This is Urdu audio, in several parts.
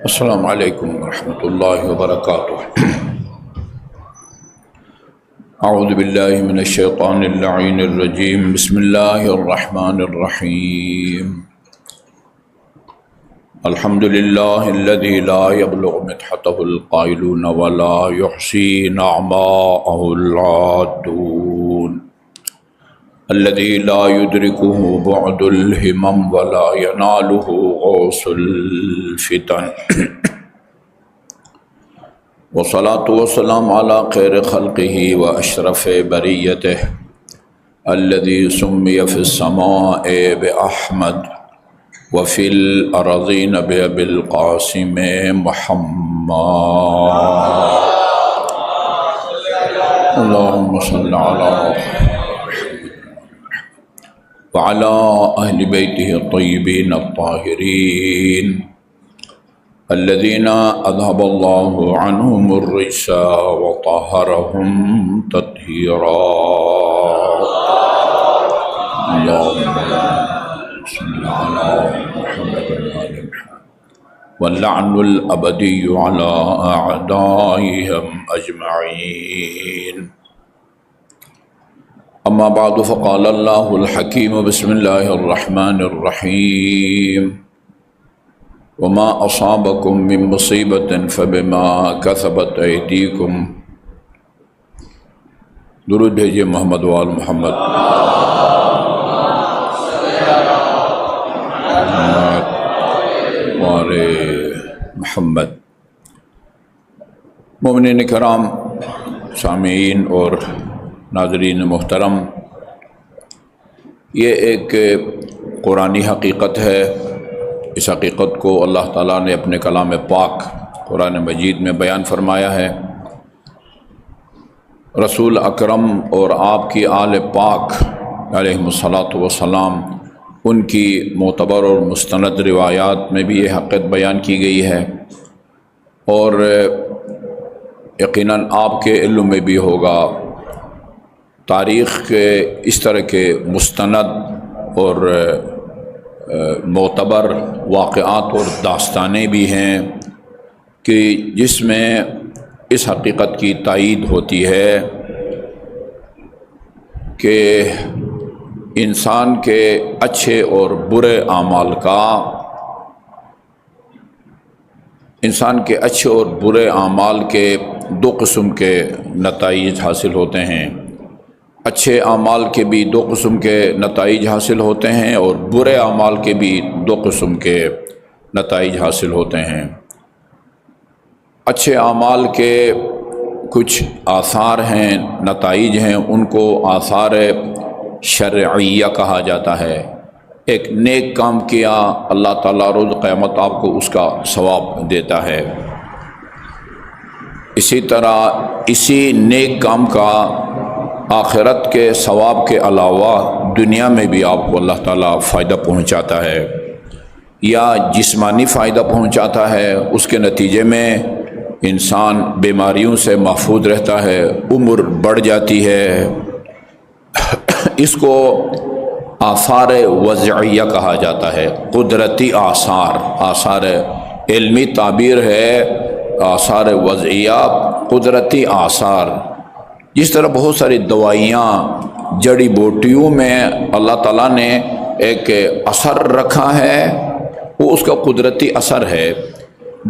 السلام علیکم ورحمۃ اللہ وبرکاتہ۔ اعوذ باللہ من الشیطان اللعین الرجیم، بسم اللہ الرحمن الرحیم۔ الحمد للہ الذی لا یبلغ مدحتہ القائلون ولا یحصی نعماءہ العادون، الذي لا يدركه بعد الهمم ولا يناله غوص الفتن، والصلاة والسلام على خير خلقه وأشرف بريته الذي سمي في السماء بأحمد وفي الأرضين بأبي القاسم محمد، اللهم صل على وعلى أهل بيته الطيبين الطاهرين الذين أذهب الله عنهم الرجس وطهرهم تطهيرا، اللهم صل على محمد وآل محمد، واللعن الأبدي على أعدائهم أجمعين۔ اما بعد فقال اللہ الحکیم بسم اللہ الرحمن الرحیم، وما اصابکم من مصیبت فبما کسبت ایدیکم۔ درود بھیجئے محمد وآل محمد وآل محمد۔ مومنین کرام، سامعین اور ناظرین محترم، یہ ایک قرآنی حقیقت ہے۔ اس حقیقت کو اللہ تعالیٰ نے اپنے کلام پاک قرآن مجید میں بیان فرمایا ہے۔ رسول اکرم اور آپ کی آل پاک علیہم الصلاۃ والسلام، ان کی معتبر اور مستند روایات میں بھی یہ حقیقت بیان کی گئی ہے، اور یقیناً آپ کے علم میں بھی ہوگا۔ تاریخ کے اس طرح کے مستند اور معتبر واقعات اور داستانیں بھی ہیں کہ جس میں اس حقیقت کی تائید ہوتی ہے کہ انسان کے اچھے اور برے اعمال کا، انسان کے اچھے اور برے اعمال کے دو قسم کے نتائج حاصل ہوتے ہیں۔ اچھے اعمال کے بھی دو قسم کے نتائج حاصل ہوتے ہیں، اور برے اعمال کے بھی دو قسم کے نتائج حاصل ہوتے ہیں۔ اچھے اعمال کے کچھ آثار ہیں، نتائج ہیں، ان کو آثار شرعیہ کہا جاتا ہے۔ ایک نیک کام کیا، اللہ تعالیٰ روز قیامت آپ کو اس کا ثواب دیتا ہے۔ اسی طرح اسی نیک کام کا آخرت کے ثواب کے علاوہ دنیا میں بھی آپ کو اللہ تعالیٰ فائدہ پہنچاتا ہے، یا جسمانی فائدہ پہنچاتا ہے۔ اس کے نتیجے میں انسان بیماریوں سے محفوظ رہتا ہے، عمر بڑھ جاتی ہے۔ اس کو آثار وضعیہ کہا جاتا ہے، قدرتی آثار۔ آثار علمی تعبیر ہے آثار وضعیہ، قدرتی آثار۔ جس طرح بہت ساری دوائیاں، جڑی بوٹیوں میں اللہ تعالیٰ نے ایک اثر رکھا ہے، وہ اس کا قدرتی اثر ہے۔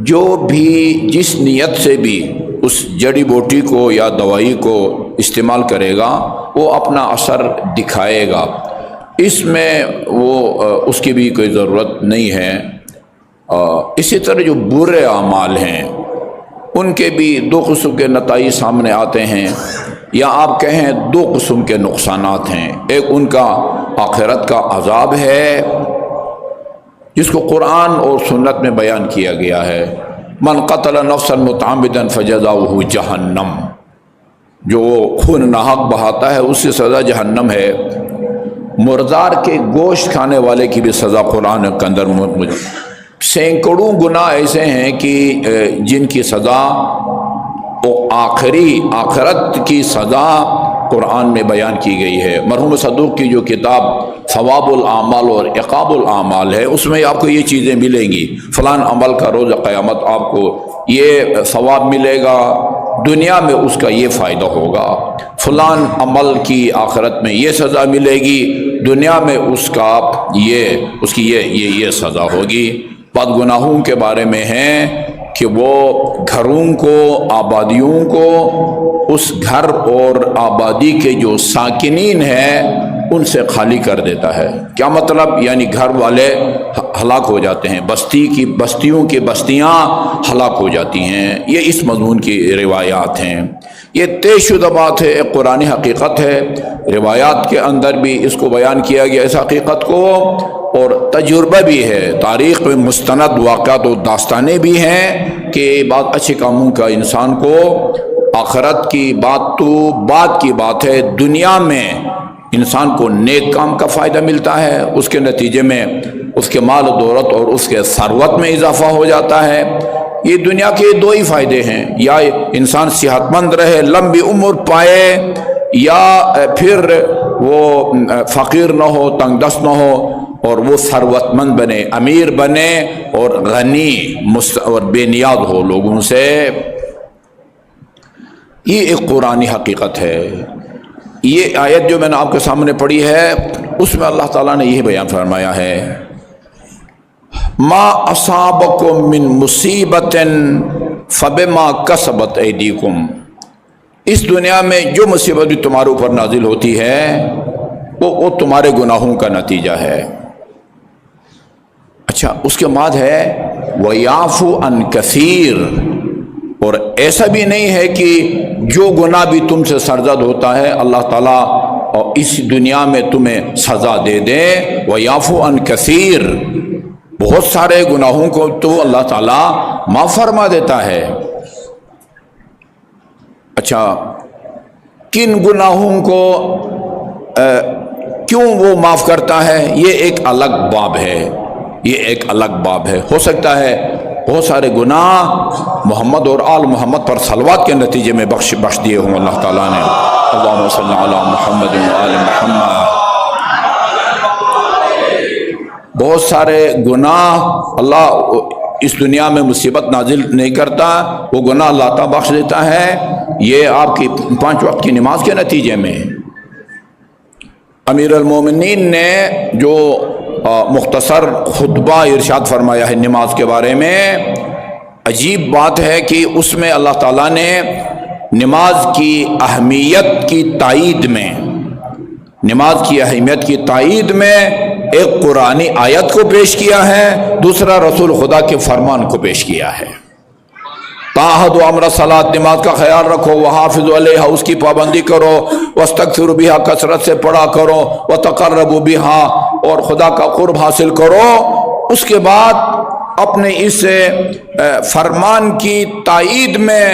جو بھی جس نیت سے بھی اس جڑی بوٹی کو یا دوائی کو استعمال کرے گا، وہ اپنا اثر دکھائے گا۔ اس میں وہ اس کی بھی کوئی ضرورت نہیں ہے۔ اسی طرح جو برے اعمال ہیں، ان کے بھی دو قسم کے نتائج سامنے آتے ہیں، یا آپ کہیں دو قسم کے نقصانات ہیں۔ ایک ان کا آخرت کا عذاب ہے، جس کو قرآن اور سنت میں بیان کیا گیا ہے۔ من قتل نفسا متعمدا فجزاؤہ جہنم، جو خون ناحق بہاتا ہے اس کی سزا جہنم ہے۔ مردار کے گوشت کھانے والے کی بھی سزا قرآن کے اندر سینکڑوں گناہ ایسے ہیں کہ جن کی سزا آخرت کی سزا قرآن میں بیان کی گئی ہے۔ مرحوم صدوق کی جو کتاب ثواب الاعمال اور عقاب الاعمال ہے، اس میں آپ کو یہ چیزیں ملیں گی، فلان عمل کا روز قیامت آپ کو یہ ثواب ملے گا، دنیا میں اس کا یہ فائدہ ہوگا، فلان عمل کی آخرت میں یہ سزا ملے گی، دنیا میں اس کی یہ سزا ہوگی۔ بد گناہوں کے بارے میں ہے کہ وہ گھروں کو، آبادیوں کو، اس گھر اور آبادی کے جو ساکنین ہیں ان سے خالی کر دیتا ہے۔ کیا مطلب؟ یعنی گھر والے ہلاک ہو جاتے ہیں، بستیوں کی بستیاں ہلاک ہو جاتی ہیں۔ یہ اس مضمون کی روایات ہیں، یہ طے شدہ بات ہے، ایک قرآنی حقیقت ہے۔ روایات کے اندر بھی اس کو بیان کیا گیا اس حقیقت کو، اور تجربہ بھی ہے، تاریخ میں مستند واقعات و داستانیں بھی ہیں کہ بعض اچھے کاموں کا انسان کو، آخرت کی بات تو بعد کی بات ہے، دنیا میں انسان کو نیک کام کا فائدہ ملتا ہے، اس کے نتیجے میں اس کے مال و دولت اور اس کے ثروت میں اضافہ ہو جاتا ہے۔ یہ دنیا کے دو ہی فائدے ہیں، یا انسان صحت مند رہے، لمبی عمر پائے، یا پھر وہ فقیر نہ ہو، تنگ دست نہ ہو، اور وہ ثروت مند بنے، امیر بنے، اور غنی اور بے نیاز ہو لوگوں سے۔ یہ ایک قرآنی حقیقت ہے۔ یہ آیت جو میں نے آپ کے سامنے پڑھی ہے، اس میں اللہ تعالیٰ نے یہ بیان فرمایا ہے، ما اصابکم من مصیبت فبما کسبت ایدیکم، اس دنیا میں جو مصیبت بھی تمہارے اوپر نازل ہوتی ہے وہ تمہارے گناہوں کا نتیجہ ہے۔ اچھا، اس کے بعد ہے وَيَعْفُ عَنْ كَثِيرٍ، اور ایسا بھی نہیں ہے کہ جو گناہ بھی تم سے سرزد ہوتا ہے اللہ تعالیٰ اور اس دنیا میں تمہیں سزا دے دے۔ وَيَعْفُ عَنْ كَثِيرٍ، بہت سارے گناہوں کو تو اللہ تعالیٰ معاف فرما دیتا ہے۔ اچھا، کن گناہوں کو کیوں وہ معاف کرتا ہے، یہ ایک الگ باب ہے، یہ ایک الگ باب ہے۔ ہو سکتا ہے بہت سارے گناہ محمد اور آل محمد پر صلوات کے نتیجے میں بخش دیے ہوں اللہ تعالیٰ نے۔ اللہم صلی علی محمد و آل محمد۔ بہت سارے گناہ اللہ اس دنیا میں مصیبت نازل نہیں کرتا، وہ گناہ اللہ تعالیٰ بخش دیتا ہے، یہ آپ کی 5 وقت کی نماز کے نتیجے میں۔ امیر المومنین نے جو مختصر خطبہ ارشاد فرمایا ہے نماز کے بارے میں، عجیب بات ہے کہ اس میں اللہ تعالیٰ نے نماز کی اہمیت کی تائید میں، نماز کی اہمیت کی تائید میں ایک قرآنی آیت کو پیش کیا ہے، دوسرا رسول خدا کے فرمان کو پیش کیا ہے۔ تعہد امر صلاۃ، نماز کا خیال رکھو، وحافظ علیہا، اس کی پابندی کرو، واستغفروا بہا، کثرت سے پڑھا کرو، وتقربوا بہا، اور خدا کا قرب حاصل کرو۔ اس کے بعد اپنے اس فرمان کی تائید میں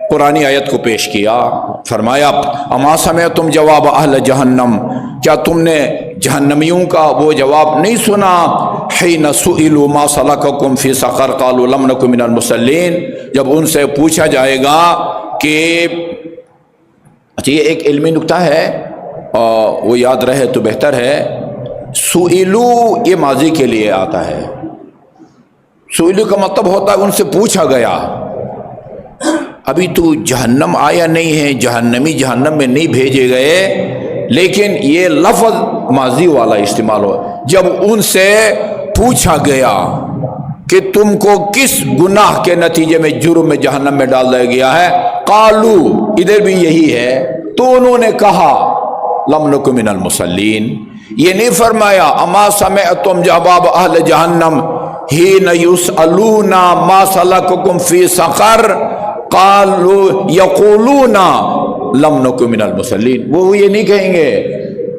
قرآنی آیت کو پیش کیا، فرمایا اما سمعتم جواب اہل جہنم، کیا تم نے جہنمیوں کا وہ جواب نہیں سنا، حین سئلوا ما سلککم فی سقر قالوا لم نک من المصلین، جب ان سے پوچھا جائے گا کہ، اچھا یہ ایک علمی نکتہ ہے وہ یاد رہے تو بہتر ہے، سئلو یہ ماضی کے لیے آتا ہے، سئلو کا مطلب ہوتا ہے ان سے پوچھا گیا، ابھی تو جہنم آیا نہیں ہے، جہنمی جہنم میں نہیں بھیجے گئے، لیکن یہ لفظ ماضی والا استعمال ہوا، جب ان سے پوچھا گیا کہ تم کو کس گناہ کے نتیجے میں جرم میں جہنم میں ڈال دیا گیا ہے، قالو، ادھر بھی یہی ہے، تو انہوں نے کہا لم نک من المصلین، یہ نہیں فرمایا اما سمعتم جواب اہل جہنم حین یسألون ما سلککم فی سقر قالوا یقولون لم نک من المصلین، وہ یہ نہیں کہیں گے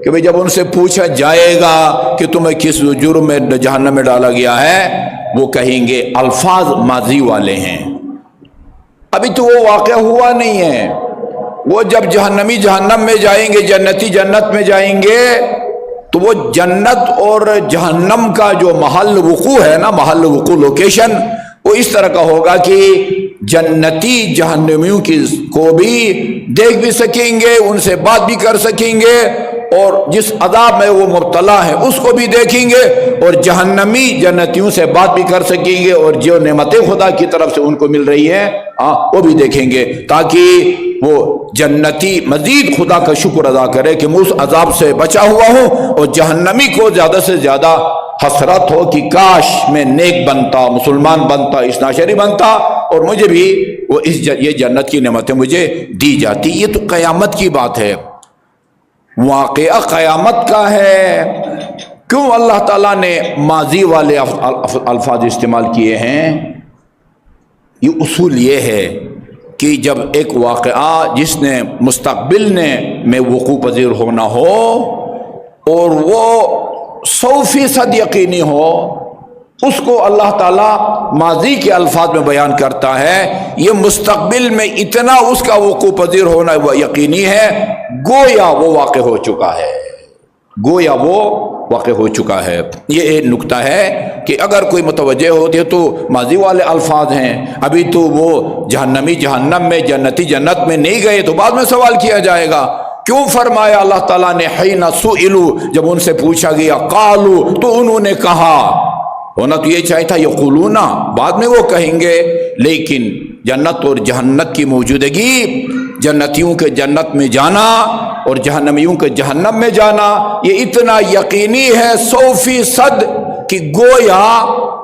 کہ بھئی جب ان سے پوچھا جائے گا کہ تمہیں کس جرم میں جہنم میں ڈالا گیا ہے، وہ کہیں گے الفاظ ماضی والے ہیں، ابھی تو وہ واقعہ ہوا نہیں ہے، وہ جب جہنمی جہنم میں جائیں گے، جنتی جنت میں جائیں گے، تو وہ جنت اور جہنم کا جو محل وقوع ہے نا، محل وقوع لوکیشن، وہ اس طرح کا ہوگا کہ جنتی جہنمیوں کو بھی دیکھ بھی سکیں گے، ان سے بات بھی کر سکیں گے، اور جس عذاب میں وہ مبتلا ہے اس کو بھی دیکھیں گے، اور جہنمی جنتیوں سے بات بھی کر سکیں گے، اور جو نعمتیں خدا کی طرف سے ان کو مل رہی ہے وہ بھی دیکھیں گے، تاکہ وہ جنتی مزید خدا کا شکر ادا کرے کہ میں اس عذاب سے بچا ہوا ہوں، اور جہنمی کو زیادہ سے زیادہ حسرت ہو کہ کاش میں نیک بنتا، مسلمان بنتا، اثناعشری بنتا، اور مجھے بھی وہ یہ جنت کی نعمتیں مجھے دی جاتی۔ یہ تو قیامت کی بات ہے، واقعہ قیامت کا ہے۔ کیوں اللہ تعالیٰ نے ماضی والے الفاظ استعمال کیے ہیں؟ یہ اصول یہ ہے کہ جب ایک واقعہ جس نے مستقبل میں وقوع پذیر ہونا ہو اور وہ 100% یقینی ہو، اس کو اللہ تعالیٰ ماضی کے الفاظ میں بیان کرتا ہے۔ یہ مستقبل میں اتنا اس کا وقوع پذیر ہونا وہ یقینی ہے، گویا وہ واقع ہو چکا ہے، گویا وہ واقع ہو چکا ہے۔ یہ ایک نکتہ ہے کہ اگر کوئی متوجہ ہوتی ہے تو ماضی والے الفاظ ہیں، ابھی تو وہ جہنمی جہنم میں، جنتی جنت میں نہیں گئے، تو بعد میں سوال کیا جائے گا۔ کیوں فرمایا اللہ تعالیٰ نے حین سئلوا، جب ان سے پوچھا گیا، قالوا، تو انہوں نے کہا، ہونا تو یہ چاہیے تھا یقولون، بعد میں وہ کہیں گے، لیکن جنت اور جہنت کی موجودگی، جنتیوں کے جنت میں جانا اور جہنمیوں کے جہنم میں جانا، یہ اتنا یقینی ہے 100% کہ گویا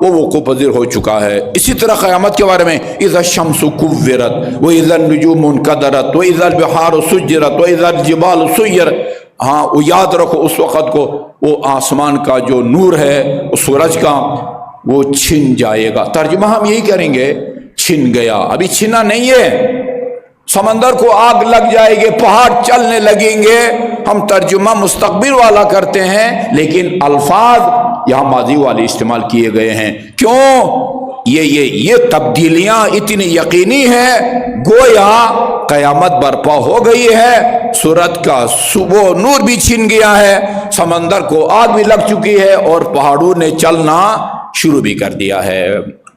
وہ وقوع پذیر ہو چکا ہے۔ اسی طرح قیامت کے بارے میں اذا الشمس کورت واذا النجوم انکدرت واذا البحار سجرت واذا الجبال سیرت، ہاں وہ یاد رکھو اس وقت کو، وہ آسمان کا جو نور ہے، اس سورج کا، وہ چھن جائے گا۔ ترجمہ ہم یہی کریں گے، چھن گیا، ابھی چھنا نہیں ہے، سمندر کو آگ لگ جائے گی، پہاڑ چلنے لگیں گے۔ ہم ترجمہ مستقبل والا کرتے ہیں، لیکن الفاظ یہاں ماضی والے استعمال کیے گئے ہیں۔ کیوں؟ یہ تبدیلیاں اتنی یقینی ہیں، گویا قیامت برپا ہو گئی ہے، سورج کا وہ نور بھی چھن گیا ہے، سمندر کو آگ بھی لگ چکی ہے، اور پہاڑوں نے چلنا شروع بھی کر دیا ہے۔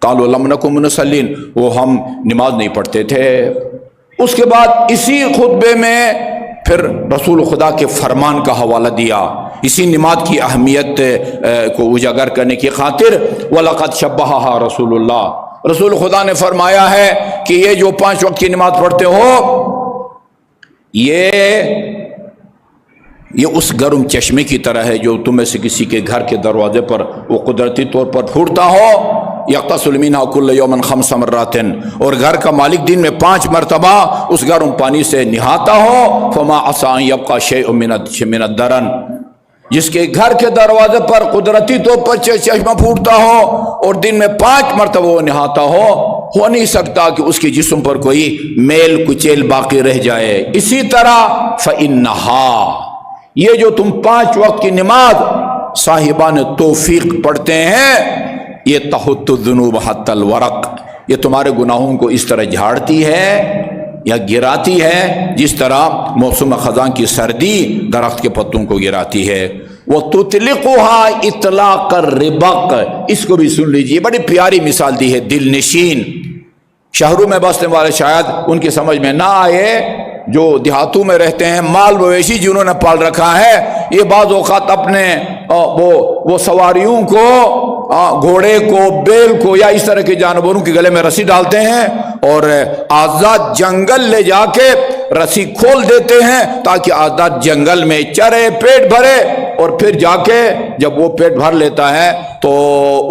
قالوا لم نکن نصلی، وہ ہم نماز نہیں پڑھتے تھے۔ اس کے بعد اسی خطبے میں پھر رسول خدا کے فرمان کا حوالہ دیا، اسی نماز کی اہمیت کو اجاگر کرنے کی خاطر، وَلَقَدْ شَبَّهَهَا رسول اللہ، رسول خدا نے فرمایا ہے کہ یہ جو 5 وقت کی نماز پڑھتے ہو، یہ اس گرم چشمے کی طرح ہے جو تم میں سے کسی کے گھر کے دروازے پر وہ قدرتی طور پر پھوٹتا ہو، یغتسل منها كل يوم 5 مرات، اور گھر کا مالک دن میں 5 مرتبہ اس گرم پانی سے نہاتا ہو، فما عسى ان يبقى شيء من الدرن، جس کے گھر کے دروازے پر قدرتی طور پر چشمہ پھوٹتا ہو اور دن میں 5 مرتبہ وہ نہاتا ہو نہیں سکتا کہ اس کے جسم پر کوئی میل کچیل باقی رہ جائے۔ اسی طرح فإنها، یہ جو تم 5 وقت کی نماز صاحبان توفیق پڑھتے ہیں، یہ تحط الذنوب حتی الورق، یہ تمہارے گناہوں کو اس طرح جھاڑتی ہے یا گراتی ہے جس طرح موسم خزاں کی سردی درخت کے پتوں کو گراتی ہے۔ وَتُطْلِقُهَا اطلاق الربق، اس کو بھی سن لیجئے، بڑی پیاری مثال دی ہے۔ دل نشین شہروں میں بسنے والے شاید ان کی سمجھ میں نہ آئے، جو دیہاتوں میں رہتے ہیں، مال مویشی جنہوں نے پال رکھا ہے، یہ بعض اوقات اپنے وہ سواریوں کو، گھوڑے کو، بیل کو یا اس طرح کے جانوروں کے گلے میں رسی ڈالتے ہیں اور آزاد جنگل لے جا کے رسی کھول دیتے ہیں تاکہ آزاد جنگل میں چرے، پیٹ بھرے، اور پھر جا کے جب وہ پیٹ بھر لیتا ہے تو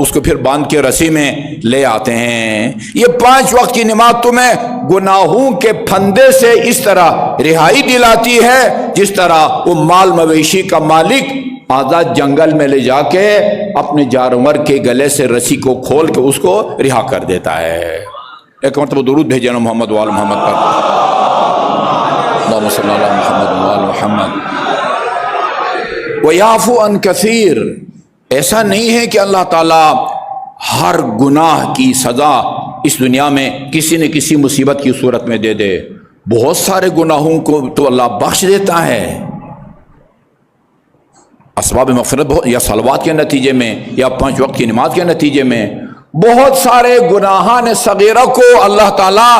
اس کو پھر باندھ کے رسی میں لے آتے ہیں۔ یہ 5 وقت کی نماز تمہیں گناہوں کے پھندے سے اس طرح رہائی دلاتی ہے جس طرح وہ مال مویشی کا مالک آزاد جنگل میں لے جا کے اپنے جانور کے گلے سے رسی کو کھول کے اس کو رہا کر دیتا ہے۔ ایک مرتبہ درود بھیجے نا محمد وآل محمد پر، اللہم صلی اللہ محمد وآل محمد۔ وَيَعْفُو عَنْ كَثِيرٍ، ایسا نہیں ہے کہ اللہ تعالیٰ ہر گناہ کی سزا اس دنیا میں کسی نہ کسی مصیبت کی صورت میں دے دے، بہت سارے گناہوں کو تو اللہ بخش دیتا ہے، اسباب مغفرت یا صلوات کے نتیجے میں یا 5 وقت کی نماز کے نتیجے میں۔ بہت سارے گناہان صغیرہ کو اللہ تعالیٰ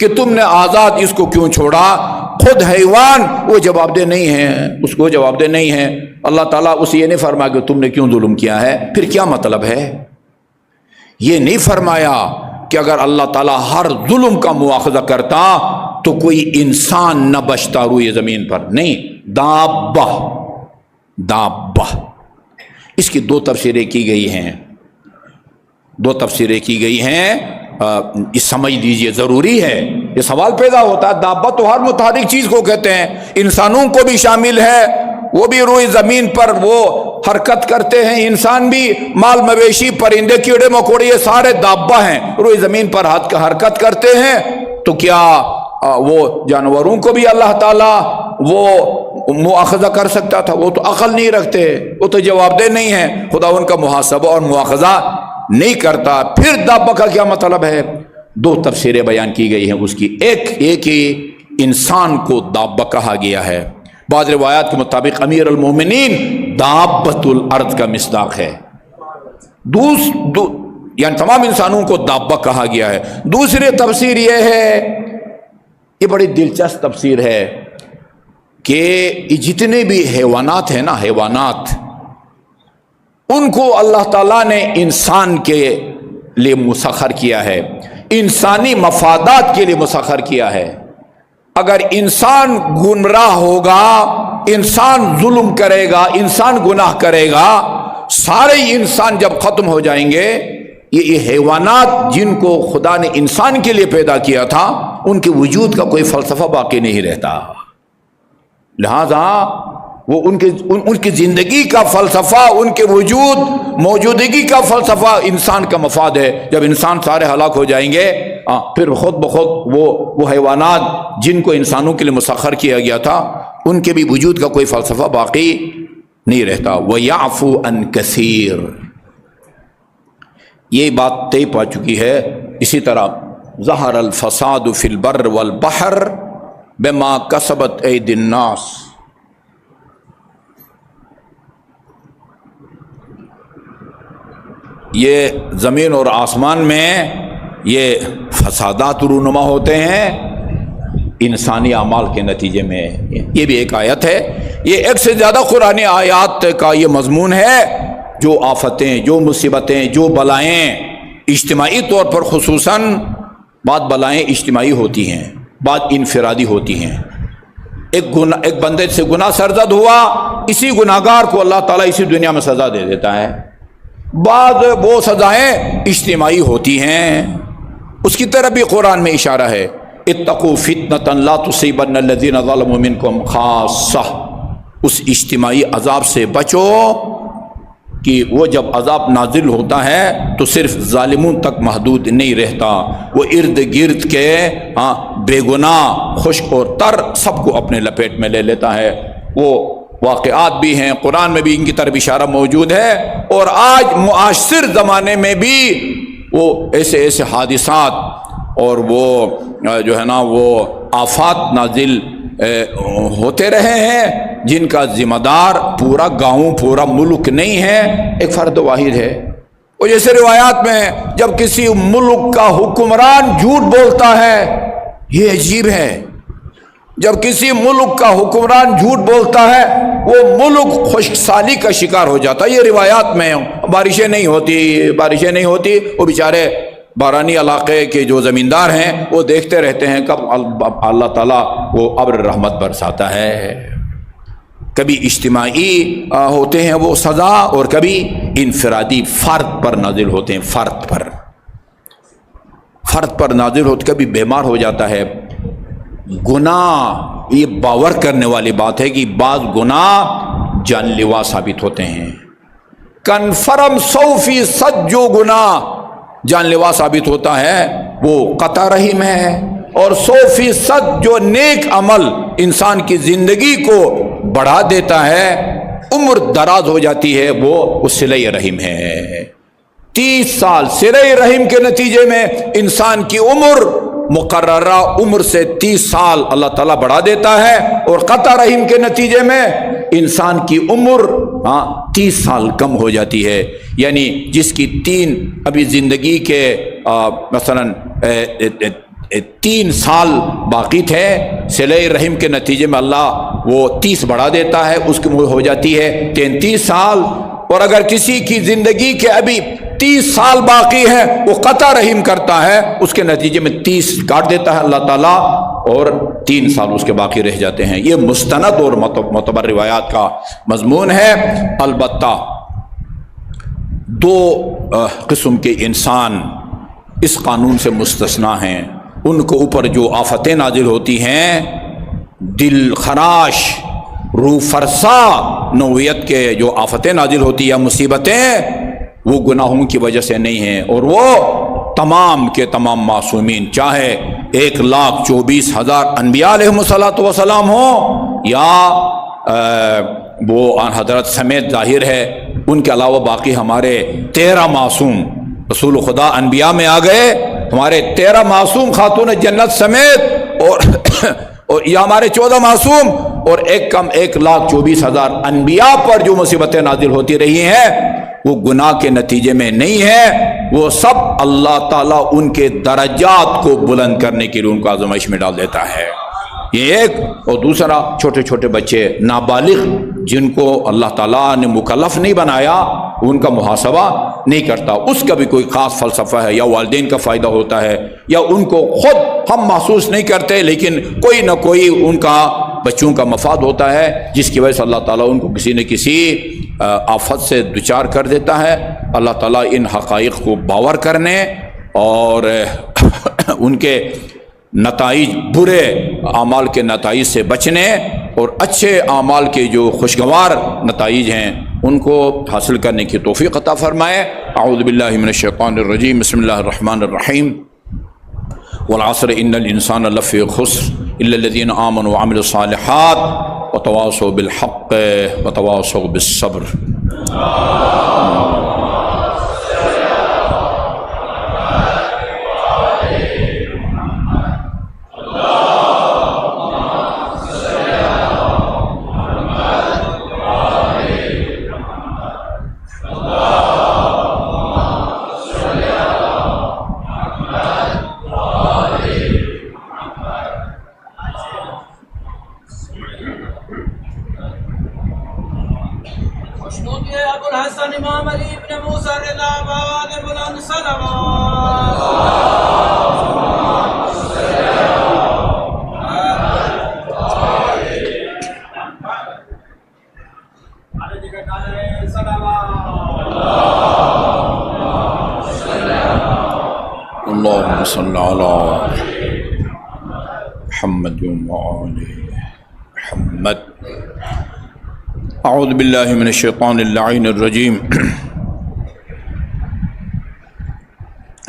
کہ تم نے آزاد اس کو کیوں چھوڑا؟ خود حیوان وہ جواب دہ نہیں ہے، اس کو جواب دہ نہیں ہے۔ اللہ تعالیٰ اسے یہ نہیں فرمایا کہ تم نے کیوں ظلم کیا ہے، پھر کیا مطلب ہے؟ یہ نہیں فرمایا کہ اگر اللہ تعالیٰ ہر ظلم کا مواخذہ کرتا تو کوئی انسان نہ بچتا روئے زمین پر، نہیں، دابہ اس کی 2 تفسیریں کی گئی ہیں، 2 تفسیریں کی گئی ہیں، یہ سمجھ لیجئے، ضروری ہے۔ یہ سوال پیدا ہوتا ہے، دابہ تو ہر متحرک چیز کو کہتے ہیں، انسانوں کو بھی شامل ہے، وہ بھی روئے زمین پر وہ حرکت کرتے ہیں، انسان بھی، مال مویشی، پرندے، کیڑے مکوڑے، یہ سارے دابہ ہیں، روئے زمین پر حرکت کرتے ہیں۔ تو کیا وہ جانوروں کو بھی اللہ تعالیٰ وہ مواخذہ کر سکتا تھا؟ وہ تو عقل نہیں رکھتے، وہ تو جواب دہ نہیں ہے، خدا ان کا محاسبہ اور مواخذہ نہیں کرتا۔ پھر دابہ کا کیا مطلب ہے؟ 2 تفسیریں بیان کی گئی ہیں اس کی۔ ایک ہی انسان کو دابہ کہا گیا ہے، بعض روایات کے مطابق امیر المومنین دابۃ الارض کا مصداق ہے، یعنی تمام انسانوں کو دابہ کہا گیا ہے۔ دوسری تفسیر یہ ہے، یہ بڑی دلچسپ تفسیر ہے، کہ جتنے بھی حیوانات ہیں نا، حیوانات، ان کو اللہ تعالیٰ نے انسان کے لیے مسخر کیا ہے، انسانی مفادات کے لیے مسخر کیا ہے۔ اگر انسان گمراہ ہوگا، انسان ظلم کرے گا، انسان گناہ کرے گا، سارے انسان جب ختم ہو جائیں گے، یہ حیوانات جن کو خدا نے انسان کے لیے پیدا کیا تھا، ان کے وجود کا کوئی فلسفہ باقی نہیں رہتا، لہذا وہ ان کی زندگی کا فلسفہ، ان کے وجود موجودگی کا فلسفہ انسان کا مفاد ہے۔ جب انسان سارے ہلاک ہو جائیں گے، پھر خود بخود وہ حیوانات جن کو انسانوں کے لیے مسخر کیا گیا تھا، ان کے بھی وجود کا کوئی فلسفہ باقی نہیں رہتا۔ وَيَعْفُو عَنْ كَثِيرٍ، یہ بات طے پا چکی ہے۔ اسی طرح ظہر الفساد فی البر والبحر بما کسبت ایدی الناس، یہ زمین اور آسمان میں یہ فسادات رونما ہوتے ہیں انسانی اعمال کے نتیجے میں۔ یہ بھی ایک آیت ہے، یہ ایک سے زیادہ قرآنی آیات کا یہ مضمون ہے۔ جو آفتیں، جو مصیبتیں، جو بلائیں اجتماعی طور پر، خصوصاً بعض بلائیں اجتماعی ہوتی ہیں، بعض انفرادی ہوتی ہیں۔ ایک بندے سے گناہ سرزد ہوا، اسی گناہگار کو اللہ تعالیٰ اسی دنیا میں سزا دے دیتا ہے۔ بعض وہ سزائیں اجتماعی ہوتی ہیں، اس کی طرف بھی قرآن میں اشارہ ہے، اتقوا فتنة لا تصیبن الذین ظلموا منکم خاصہ، اس اجتماعی عذاب سے بچو کہ وہ جب عذاب نازل ہوتا ہے تو صرف ظالموں تک محدود نہیں رہتا، وہ ارد گرد کے بے گناہ، خشک اور تر سب کو اپنے لپیٹ میں لے لیتا ہے۔ وہ واقعات بھی ہیں، قرآن میں بھی ان کی طرف اشارہ موجود ہے، اور آج معاصر زمانے میں بھی وہ ایسے حادثات اور وہ جو ہے نا وہ آفات نازل ہوتے رہے ہیں جن کا ذمہ دار پورا گاؤں، پورا ملک نہیں ہے، ایک فرد واحد ہے۔ اور جیسے روایات میں جب کسی ملک کا حکمران جھوٹ بولتا ہے، یہ عجیب ہے، جب کسی ملک کا حکمران جھوٹ بولتا ہے وہ ملک خشک سالی کا شکار ہو جاتا ہے۔ یہ روایات میں بارشیں نہیں ہوتی، وہ بیچارے بارانی علاقے کے جو زمیندار ہیں وہ دیکھتے رہتے ہیں کب اللہ تعالیٰ وہ ابر رحمت برساتا ہے۔ کبھی اجتماعی ہوتے ہیں وہ سزا، اور کبھی انفرادی فرد پر نازل ہوتے ہیں، فرد پر نازل ہوتے، کبھی بیمار ہو جاتا ہے۔ گناہ، یہ باور کرنے والی بات ہے کہ بعض گناہ جان لیوا ثابت ہوتے ہیں، کنفرم 100% جو گناہ جان لیوا ثابت ہوتا ہے وہ قطع رحم ہے، اور 100% جو نیک عمل انسان کی زندگی کو بڑھا دیتا ہے، عمر دراز ہو جاتی ہے، وہ صلہ رحم ہے۔ 30 سال صلہ رحم کے نتیجے میں انسان کی عمر مقررہ عمر سے 30 سال اللہ تعالیٰ بڑھا دیتا ہے، اور قطع رحم کے نتیجے میں انسان کی عمر 30 سال کم ہو جاتی ہے۔ یعنی جس کی 3 ابھی زندگی کے مثلا 3 سال باقی تھے، صلہ رحم کے نتیجے میں اللہ وہ 30 بڑھا دیتا ہے، اس کی ہو جاتی ہے 33 سال۔ اور اگر کسی کی زندگی کے ابھی 30 سال باقی ہے، وہ قطع رحم کرتا ہے، اس کے نتیجے میں 30 کاٹ دیتا ہے اللہ تعالیٰ، اور 3 سال اس کے باقی رہ جاتے ہیں۔ یہ مستند اور معتبر روایات کا مضمون ہے۔ البتہ 2 قسم کے انسان اس قانون سے مستثنا ہیں۔ ان کو اوپر جو آفتیں نازل ہوتی ہیں، دل خراش، روح فرسا نوعیت کے جو آفتیں نازل ہوتی ہیں یا مصیبتیں، وہ گناہوں کی وجہ سے نہیں ہیں، اور وہ تمام کے تمام معصومین، چاہے 1,24,000 انبیاء علیہم الصلاۃ والسلام ہوں، یا وہ آن حضرت سمیت ظاہر ہے، ان کے علاوہ باقی ہمارے 13 معصوم رسول خدا انبیاء میں آ گئے، ہمارے 13 معصوم خاتون جنت سمیت، اور یہ ہمارے 14 معصوم، اور 1,24,000 انبیاء پر جو مصیبتیں نازل ہوتی رہی ہیں، وہ گناہ کے نتیجے میں نہیں ہے، وہ سب اللہ تعالیٰ ان کے درجات کو بلند کرنے کے لیے ان کو آزمائش میں ڈال دیتا ہے۔ یہ ایک، اور دوسرا چھوٹے چھوٹے بچے نابالغ جن کو اللہ تعالیٰ نے مکلف نہیں بنایا، ان کا محاسبہ نہیں کرتا، اس کا بھی کوئی خاص فلسفہ ہے، یا والدین کا فائدہ ہوتا ہے، یا ان کو خود ہم محسوس نہیں کرتے، لیکن کوئی نہ کوئی ان کا بچوں کا مفاد ہوتا ہے، جس کی وجہ سے اللہ تعالیٰ ان کو کسی نہ کسی آفت سے دوچار کر دیتا ہے۔ اللہ تعالیٰ ان حقائق کو باور کرنے اور ان کے نتائج، برے اعمال کے نتائج سے بچنے، اور اچھے اعمال کے جو خوشگوار نتائج ہیں ان کو حاصل کرنے کی توفیق عطا فرمائے۔ اعوذ باللہ من الشیطان الرجیم، بسم اللہ الرحمن الرحیم۔ والعصر ان الانسان لفی خسر الا الذین آمنوا وعملوا الصالحات وتواصوا بالحق وتواصوا بالصبر۔ ابوالحسن امام علی ابن موسیٰ رضا آباد بلند صلوات۔ اللهم صل على محمد وآل محمد۔ اعوذ باللہ من الشیطان اللعین الرجیم،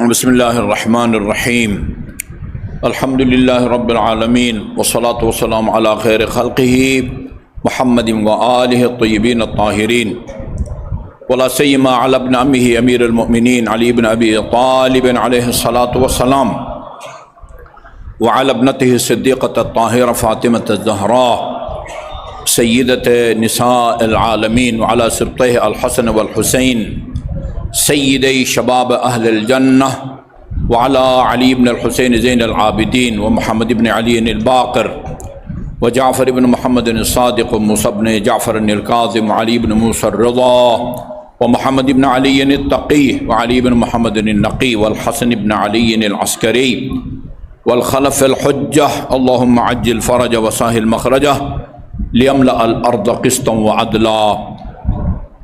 بسم اللہ الرحمن الرحیم۔ الحمد للہ رب العالمین، والصلاة والسلام علی خیر خلقہ محمد وآلہ الطیبین الطاہرین، ولا سیما علی ابن امہ امیر المؤمنین علی بن ابی طالب علیہ الصلاة والسلام، وعلی ابنتہ الصدیقۃ الطاہرہ فاطمۃ الزہراء سیدت نساء العالمین، وعلی سبطہ الحسن والحسین سیدی شباب اہل الجنہ، وعلی علی بن الحسین زین العابدین، ومحمد بن علی الباقر، وجعفر بن محمد الصادق، وموسى بن جعفر الكاظم، وعلی بن موسى الرضا، ومحمد بن علی التقی، وعلی بن محمد النقی، والحسن بن علی العسکری، والخلف الحجہ، اللہم عجل فرج وساہل مخرجہ، لیملأ الارض قسطا وعدلا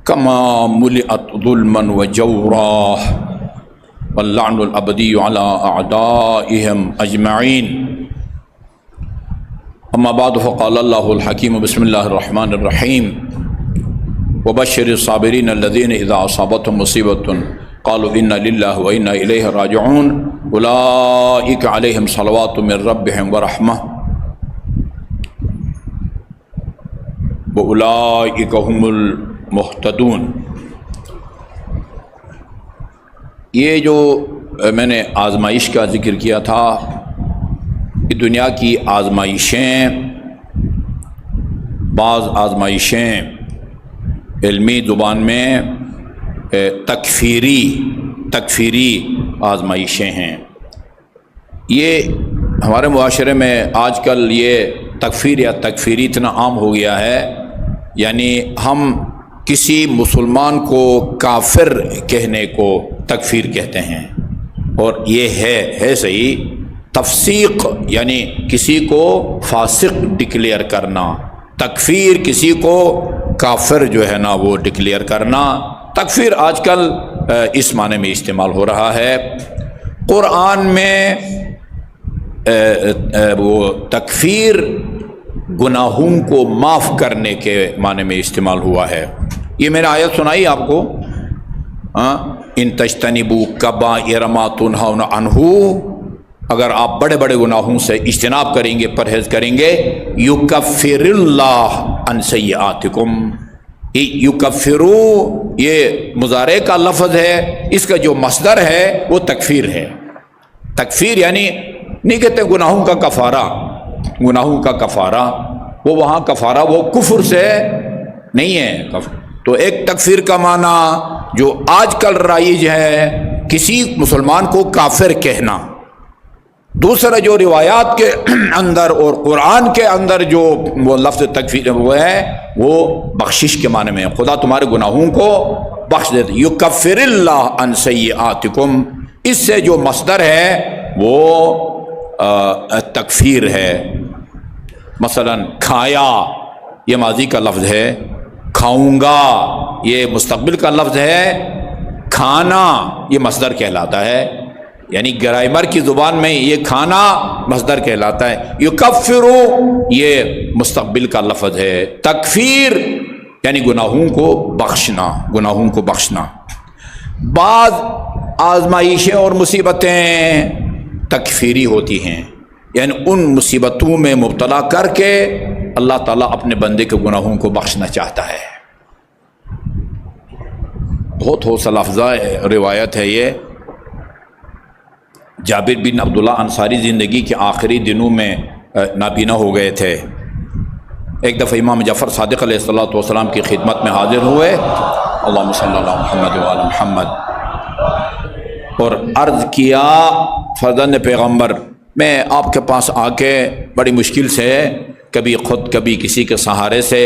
کما ملئت ظلما وجورا، واللعن الابدی علی اعدائهم اجمعین۔ اما بعد، فقال اللہ الحکیم، بسم اللہ الرحمن الرحیم، وبشر الصابرین الذین اذا اصابتهم مصیبۃ قالوا انا للہ وانا الیہ راجعون، اولئک علیہم صلوات من ربهم ورحمہ وَأُولَئِكَ هُمُ الْمُهْتَدُونَ۔ یہ جو میں نے آزمائش کا ذکر کیا تھا، کہ دنیا کی آزمائشیں، بعض آزمائشیں علمی زبان میں تکفیری آزمائشیں ہیں۔ یہ ہمارے معاشرے میں آج کل یہ تکفیر یا تکفیری اتنا عام ہو گیا ہے، یعنی ہم کسی مسلمان کو کافر کہنے کو تکفیر کہتے ہیں، اور یہ ہے صحیح تفسیق، یعنی کسی کو فاسق ڈکلیئر کرنا، تکفیر کسی کو کافر جو ہے نا وہ ڈکلیئر کرنا۔ تکفیر آج کل اس معنی میں استعمال ہو رہا ہے۔ قرآن میں وہ تکفیر گناہوں کو معاف کرنے کے معنی میں استعمال ہوا ہے۔ یہ میں نے آیت سنائی آپ کو، ان تجتنبوا کبائر ما تنہون عنہ، اگر آپ بڑے بڑے گناہوں سے اجتناب کریں گے، پرہیز کریں گے، یکفر اللہ عن سیئاتکم۔ یکفرو یہ مضارع کا لفظ ہے، اس کا جو مصدر ہے وہ تکفیر ہے۔ تکفیر یعنی نہیں کہتے گناہوں کا کفارہ، گناہوں کا کفارہ وہ وہاں کفارہ وہ کفر سے نہیں ہے۔ تو ایک تکفیر کا معنی جو آج کل رائج ہے کسی مسلمان کو کافر کہنا، دوسرا جو روایات کے اندر اور قرآن کے اندر جو وہ لفظ تکفیر وہ ہے وہ بخشش کے معنی میں، خدا تمہارے گناہوں کو بخش دیتے، یکفر اللہ عن سیئاتکم، اس سے جو مصدر ہے وہ تکفیر ہے۔ مثلا کھایا یہ ماضی کا لفظ ہے، کھاؤں گا یہ مستقبل کا لفظ ہے، کھانا یہ مصدر کہلاتا ہے، یعنی گرامر کی زبان میں یہ کھانا مصدر کہلاتا ہے۔ یکفرو یہ مستقبل کا لفظ ہے، تکفیر یعنی گناہوں کو بخشنا، گناہوں کو بخشنا۔ بعض آزمائشیں اور مصیبتیں تکفیری ہوتی ہیں، یعنی ان مصیبتوں میں مبتلا کر کے اللہ تعالیٰ اپنے بندے کے گناہوں کو بخشنا چاہتا ہے۔ بہت حوصلہ افزا روایت ہے یہ۔ جابر بن عبداللہ انصاری زندگی کے آخری دنوں میں نابینا ہو گئے تھے۔ ایک دفعہ امام جعفر صادق علیہ السلام کی خدمت میں حاضر ہوئے، اللہم صلی اللہ محمد وعلی محمد، اور عرض کیا فرزند پیغمبر میں آپ کے پاس آ کے بڑی مشکل سے کبھی خود کبھی کسی کے سہارے سے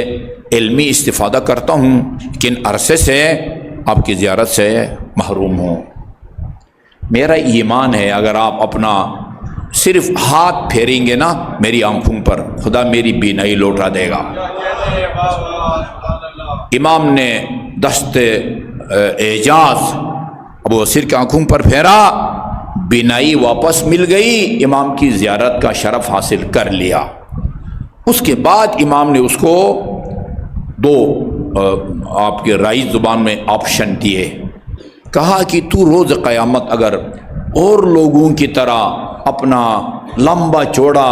علمی استفادہ کرتا ہوں، لیکن عرصے سے آپ کی زیارت سے محروم ہوں۔ میرا ایمان ہے اگر آپ اپنا صرف ہاتھ پھیریں گے نا میری آنکھوں پر، خدا میری بینائی لوٹا دے گا۔ امام نے دست اعجاز ابو بصیر کی آنکھوں پر پھیرا، بینائی واپس مل گئی، امام کی زیارت کا شرف حاصل کر لیا۔ اس کے بعد امام نے اس کو دو آپ کے رائج زبان میں آپشن دیے، کہا کہ تو روز قیامت اگر اور لوگوں کی طرح اپنا لمبا چوڑا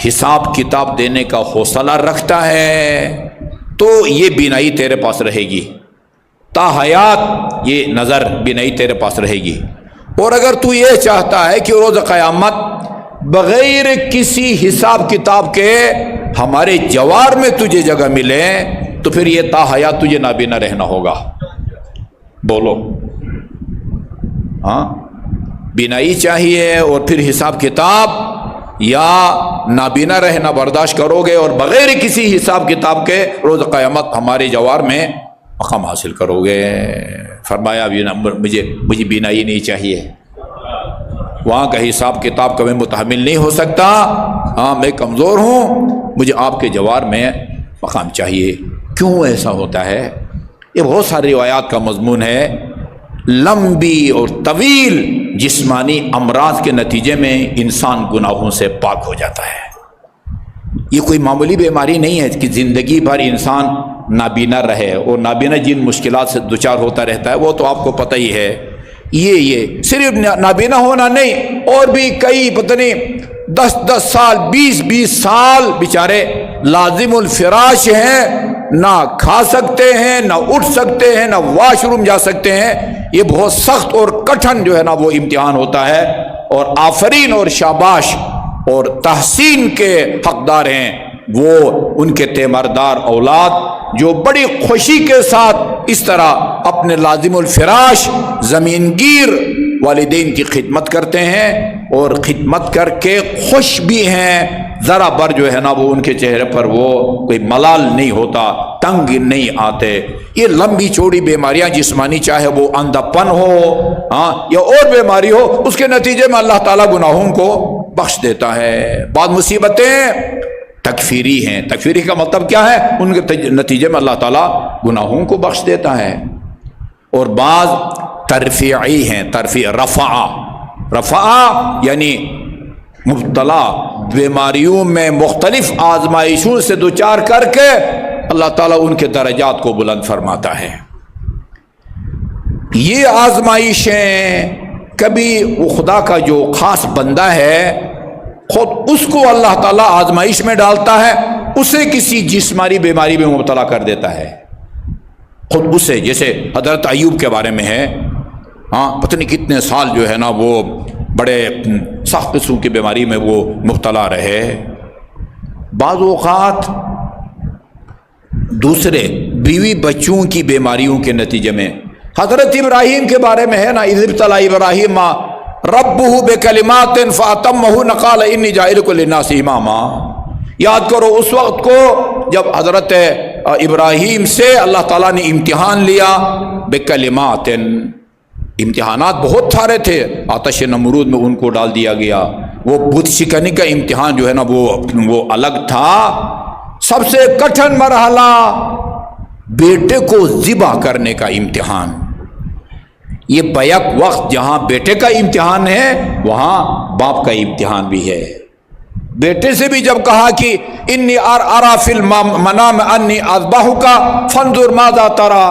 حساب کتاب دینے کا حوصلہ رکھتا ہے تو یہ بینائی تیرے پاس رہے گی، تا حیات یہ نظر بینائی تیرے پاس رہے گی، اور اگر تو یہ چاہتا ہے کہ روز قیامت بغیر کسی حساب کتاب کے ہمارے جوار میں تجھے جگہ ملے تو پھر یہ تا حیات تجھے نابینا رہنا ہوگا۔ بولو ہاں، بینائی چاہیے اور پھر حساب کتاب، یا نابینا رہنا برداشت کرو گے اور بغیر کسی حساب کتاب کے روز قیامت ہمارے جوار میں مقام حاصل کرو گے؟ فرمایا مجھے بینائی نہیں چاہیے، وہاں کا حساب کتاب کا میں متحمل نہیں ہو سکتا، ہاں میں کمزور ہوں، مجھے آپ کے جوار میں مقام چاہیے۔ کیوں ایسا ہوتا ہے؟ یہ بہت ساری روایات کا مضمون ہے۔ لمبی اور طویل جسمانی امراض کے نتیجے میں انسان گناہوں سے پاک ہو جاتا ہے۔ یہ کوئی معمولی بیماری نہیں ہے کہ زندگی بھر انسان نابینا رہے، اور نابینا جن مشکلات سے دوچار ہوتا رہتا ہے وہ تو آپ کو پتہ ہی ہے۔ یہ صرف نابینا ہونا نہیں، اور بھی کئی پتہ نہیں 10 سال 20 سال بیچارے لازم الفراش ہیں، نہ کھا سکتے ہیں، نہ اٹھ سکتے ہیں، نہ واش روم جا سکتے ہیں۔ یہ بہت سخت اور کٹھن جو ہے نا وہ امتحان ہوتا ہے، اور آفرین اور شاباش اور تحسین کے حقدار ہیں وہ ان کے تیماردار اولاد جو بڑی خوشی کے ساتھ اس طرح اپنے لازم الفراش زمین گیر والدین کی خدمت کرتے ہیں اور خدمت کر کے خوش بھی ہیں، ذرا بر جو ہے نا وہ ان کے چہرے پر وہ کوئی ملال نہیں ہوتا، تنگ نہیں آتے۔ یہ لمبی چوڑی بیماریاں جسمانی، چاہے وہ اندھا پن ہو یا اور بیماری ہو، اس کے نتیجے میں اللہ تعالیٰ گناہوں کو بخش دیتا ہے۔ بعض مصیبتیں تکفیری ہیں، تکفیری کا مطلب کیا ہے؟ ان کے نتیجے میں اللہ تعالیٰ گناہوں کو بخش دیتا ہے۔ اور بعض ترفیعی ہیں، رفع یعنی مبتلا بیماریوں میں مختلف آزمائشوں سے دوچار کر کے اللہ تعالیٰ ان کے درجات کو بلند فرماتا ہے۔ یہ آزمائشیں کبھی وہ خدا کا جو خاص بندہ ہے خود اس کو اللہ تعالیٰ آزمائش میں ڈالتا ہے، اسے کسی جسمانی بیماری میں مبتلا کر دیتا ہے خود اسے، جیسے حضرت ایوب کے بارے میں ہے، پتہ نہیں کتنے سال جو ہے نا وہ بڑے سخت قسم کی بیماری میں وہ مبتلا رہے۔ بعض اوقات دوسرے بیوی بچوں کی بیماریوں کے نتیجے میں، حضرت ابراہیم کے بارے میں ہے نا، اذ ابتلی ابراہیم ربہ بکلمات فاتمہن قال انی جاعلک للناس اماما۔ یاد کرو اس وقت کو جب حضرت ابراہیم سے اللہ تعالیٰ نے امتحان لیا، بکلمات، امتحانات بہت سارے تھے، آتش نمرود میں ان کو ڈال دیا گیا، وہ بت شکنی کا امتحان جو ہے نا وہ الگ تھا۔ سب سے کٹھن مرحلہ بیٹے کو ذبح کرنے کا امتحان۔ یہ بیک وقت جہاں بیٹے کا امتحان ہے وہاں باپ کا امتحان بھی ہے۔ بیٹے سے بھی جب کہا کہ انی ارا فی المنام انی اذبحک فانظر ماذا تری،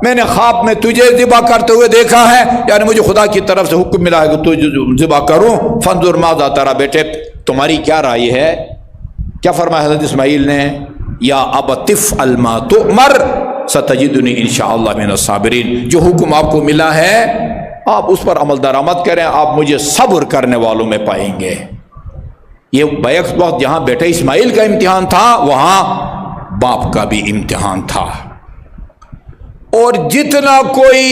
میں نے خواب میں تجھے ذبح کرتے ہوئے دیکھا ہے، یعنی مجھے خدا کی طرف سے حکم ملا ہے کہ تجھے ذبح کروں، فانظر ماذا تری، بیٹے تمہاری کیا رائے ہے؟ کیا فرمایا حضرت اسماعیل نے؟ یا ابت افعل ما تؤمر ستجدنی انشاءاللہ من الصابرین، جو حکم آپ کو ملا ہے آپ اس پر عمل درآمد کریں، آپ مجھے صبر کرنے والوں میں پائیں گے۔ یہ بیک وقت جہاں بیٹا اسماعیل کا امتحان تھا وہاں باپ کا بھی امتحان تھا۔ اور جتنا کوئی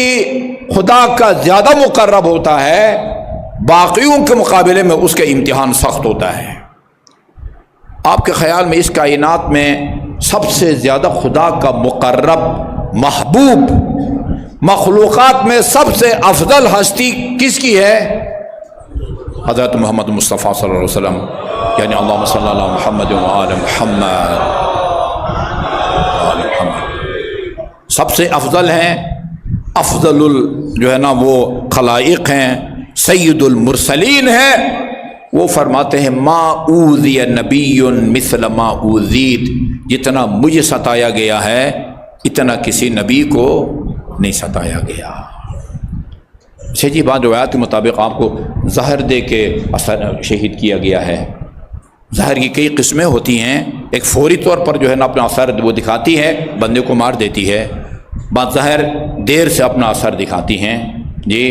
خدا کا زیادہ مقرب ہوتا ہے باقیوں کے مقابلے میں اس کا امتحان سخت ہوتا ہے۔ آپ کے خیال میں اس کائنات میں سب سے زیادہ خدا کا مقرب محبوب مخلوقات میں سب سے افضل ہستی کس کی ہے؟ حضرت محمد مصطفیٰ صلی اللہ علیہ وسلم، یعنی اللہم صلی اللہ علیہ محمد وآل محمد، سب سے افضل ہیں، افضل جو ہے نا وہ خلائق ہیں، سید المرسلین ہیں۔ وہ فرماتے ہیں ما اوذی نبی مثل ما اوذیت، جتنا مجھے ستایا گیا ہے اتنا کسی نبی کو نہیں ستایا گیا۔ اچھا جی، بعض روایات کے مطابق آپ کو زہر دے کے شہید کیا گیا ہے۔ زہر کی کئی قسمیں ہوتی ہیں، ایک فوری طور پر جو ہے نا اپنا اثر وہ دکھاتی ہے، بندے کو مار دیتی ہے، بعض زہر دیر سے اپنا اثر دکھاتی ہیں۔ جی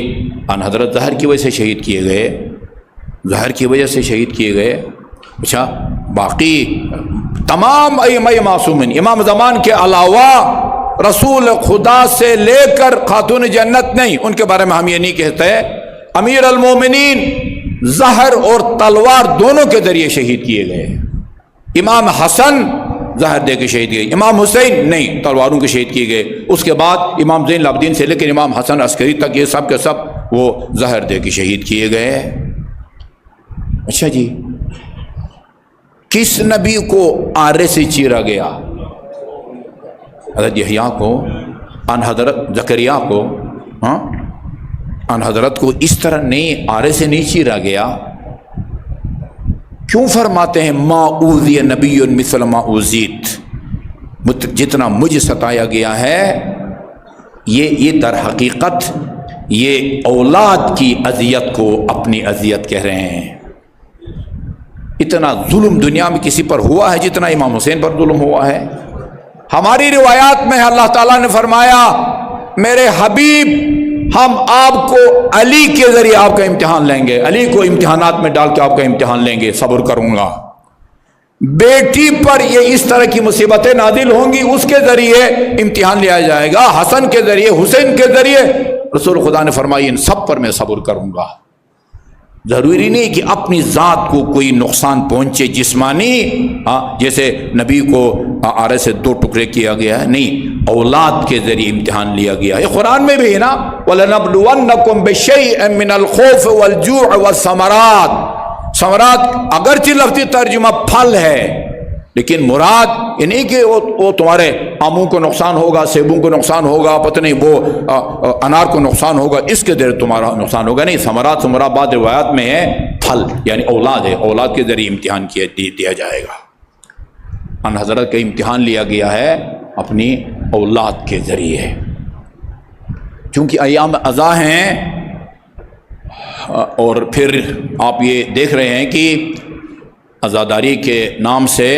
ان حضرت زہر کی وجہ سے شہید کیے گئے، زہر کی وجہ سے شہید کیے گئے۔ اچھا، باقی تمام ائمہ معصومین، امام زمان کے علاوہ رسول خدا سے لے کر خاتون جنت نہیں، ان کے بارے میں ہم یہ نہیں کہتے۔ امیر المومنین زہر اور تلوار دونوں کے ذریعے شہید کیے گئے۔ امام حسن زہر دے کے شہید کیے، امام حسین نہیں، تلواروں کے شہید کیے گئے۔ اس کے بعد امام زین العابدین سے لے کر امام حسن عسکری تک یہ سب کے سب وہ زہر دے کے شہید کیے گئے۔ اچھا جی، کس نبی کو آرے سے چیرا گیا؟ حضرت یحییٰ کو، ان حضرت زکریا کو، ان حضرت کو اس طرح نہیں، آرے سے نہیں چیرا گیا۔ کیوں فرماتے ہیں ما اوذی نبی مثل ما اوذیت، جتنا مجھے ستایا گیا ہے، یہ در حقیقت یہ اولاد کی اذیت کو اپنی اذیت کہہ رہے ہیں۔ اتنا ظلم دنیا میں کسی پر ہوا ہے جتنا امام حسین پر ظلم ہوا ہے؟ ہماری روایات میں اللہ تعالیٰ نے فرمایا میرے حبیب ہم آپ کو علی کے ذریعے آپ کا امتحان لیں گے، علی کو امتحانات میں ڈال کے آپ کا امتحان لیں گے، صبر کروں گا۔ بیٹی پر یہ اس طرح کی مصیبتیں نازل ہوں گی، اس کے ذریعے امتحان لیا جائے گا، حسن کے ذریعے، حسین کے ذریعے رسول خدا نے فرمایا ان سب پر میں صبر کروں گا۔ ضروری نہیں کہ اپنی ذات کو کوئی نقصان پہنچے جسمانی، جیسے نبی کو آرے سے 2 ٹکڑے کیا گیا ہے، نہیں، اولاد کے ذریعے امتحان لیا گیا ہے۔ قرآن میں بھی ہے نا، وَلَنَبْلُوَنَّكُمْ بِشَيْءٍ مِّنَ الْخَوْفِ وَالْجُوعِ وَالثَّمَرَاتِ، ثمرات اگرچہ لفظی ترجمہ پھل ہے، لیکن مراد یہ نہیں کہ وہ تمہارے آموں کو نقصان ہوگا، سیبوں کو نقصان ہوگا، پتہ نہیں وہ انار کو نقصان ہوگا، اس کے ذریعے تمہارا نقصان ہوگا، نہیں، ثمرات بعض روایات میں ہے پھل، یعنی اولاد ہے، اولاد کے ذریعے امتحان دیا جائے گا۔ ان حضرت کا امتحان لیا گیا ہے اپنی اولاد کے ذریعے، چونکہ ایام اضحیٰ ہیں، اور پھر آپ یہ دیکھ رہے ہیں کہ عزاداری کے نام سے،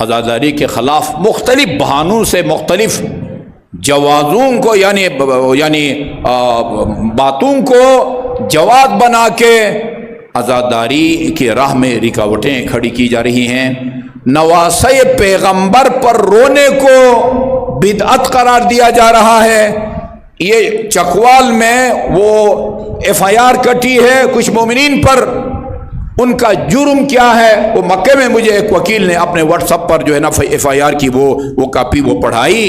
عزاداری کے خلاف مختلف بہانوں سے مختلف جوازوں کو یعنی باتوں کو جواز بنا کے عزاداری کی راہ میں رکاوٹیں کھڑی کی جا رہی ہیں۔ نواسے پیغمبر پر رونے کو بدعت قرار دیا جا رہا ہے۔ یہ چکوال میں وہ FIR کٹی ہے کچھ مومنین پر، ان کا جرم کیا ہے؟ وہ مکے میں مجھے ایک وکیل نے اپنے واٹس ایپ پر جو ہے نا FIR کی وہ کاپی وہ پڑھائی۔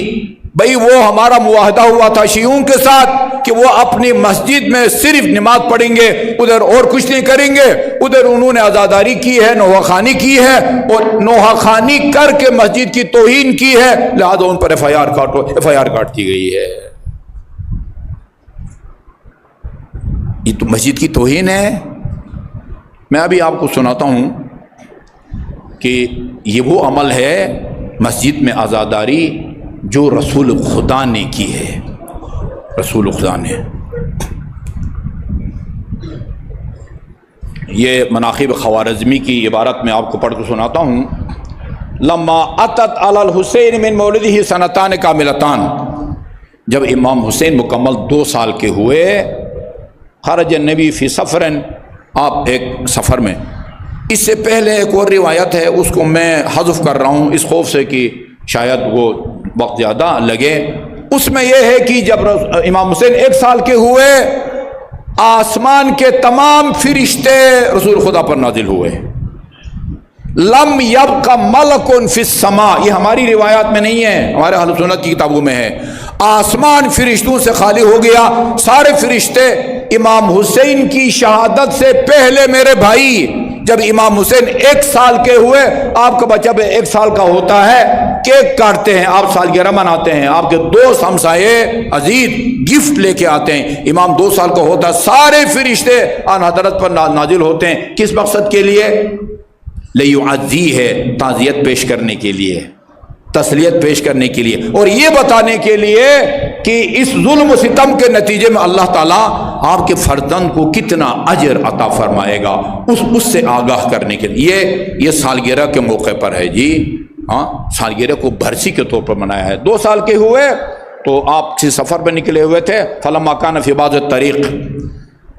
بھئی وہ ہمارا معاہدہ ہوا تھا شیعوں کے ساتھ کہ وہ اپنی مسجد میں صرف نماز پڑھیں گے، ادھر اور کچھ نہیں کریں گے۔ ادھر انہوں نے عزاداری کی ہے، نوحہ خانی کی ہے، اور نوحہ خانی کر کے مسجد کی توہین کی ہے، لہذا ان پر FIR کاٹ دی گئی ہے۔ یہ تو مسجد کی توہین ہے۔ میں ابھی آپ کو سناتا ہوں کہ یہ وہ عمل ہے مسجد میں عزاداری جو رسول خدا نے کی ہے، رسول خدا نے۔ یہ مناقب خوارزمی کی عبارت میں آپ کو پڑھ کے سناتا ہوں۔ لما اتت علی الحسین من مولدہ سنتان کاملتان، جب امام حسین مکمل 2 سال کے ہوئے، خرج النبی فی سفرن، آپ ایک سفر میں۔ اس سے پہلے ایک اور روایت ہے، اس کو میں حذف کر رہا ہوں اس خوف سے کہ شاید وہ وقت زیادہ لگے۔ اس میں یہ ہے کہ جب امام حسین 1 سال کے ہوئے، آسمان کے تمام فرشتے رسول خدا پر نازل ہوئے۔ لم یبق ملک فی السماء، یہ ہماری روایات میں نہیں ہے، ہمارے اہل سنت کی کتابوں میں ہے۔ آسمان فرشتوں سے خالی ہو گیا، سارے فرشتے امام حسین کی شہادت سے پہلے میرے بھائی، جب امام حسین 1 سال کے ہوئے، آپ کا بچہ 1 سال کا ہوتا ہے، کیک کاٹتے ہیں، آپ سالگرہ مناتے ہیں، آپ کے دوست ہمسائے عزیز گفٹ لے کے آتے ہیں، امام 2 سال کا ہوتا ہے، سارے فرشتے آن حضرت پر نازل ہوتے ہیں۔ کس مقصد کے لیے؟ لیعزی ہے، تعزیت پیش کرنے کے لیے، تسلیت پیش کرنے کے لیے، اور یہ بتانے کے لیے کہ اس ظلم و ستم کے نتیجے میں اللہ تعالیٰ آپ کے فرزند کو کتنا اجر عطا فرمائے گا، اس سے آگاہ کرنے کے لیے۔ یہ سالگرہ کے موقع پر ہے جی، ہاں، سالگرہ کو برسی کے طور پر منایا ہے۔ 2 سال کے ہوئے تو آپ کسی سفر پہ نکلے ہوئے تھے، فلما کان فی بعض الطریق،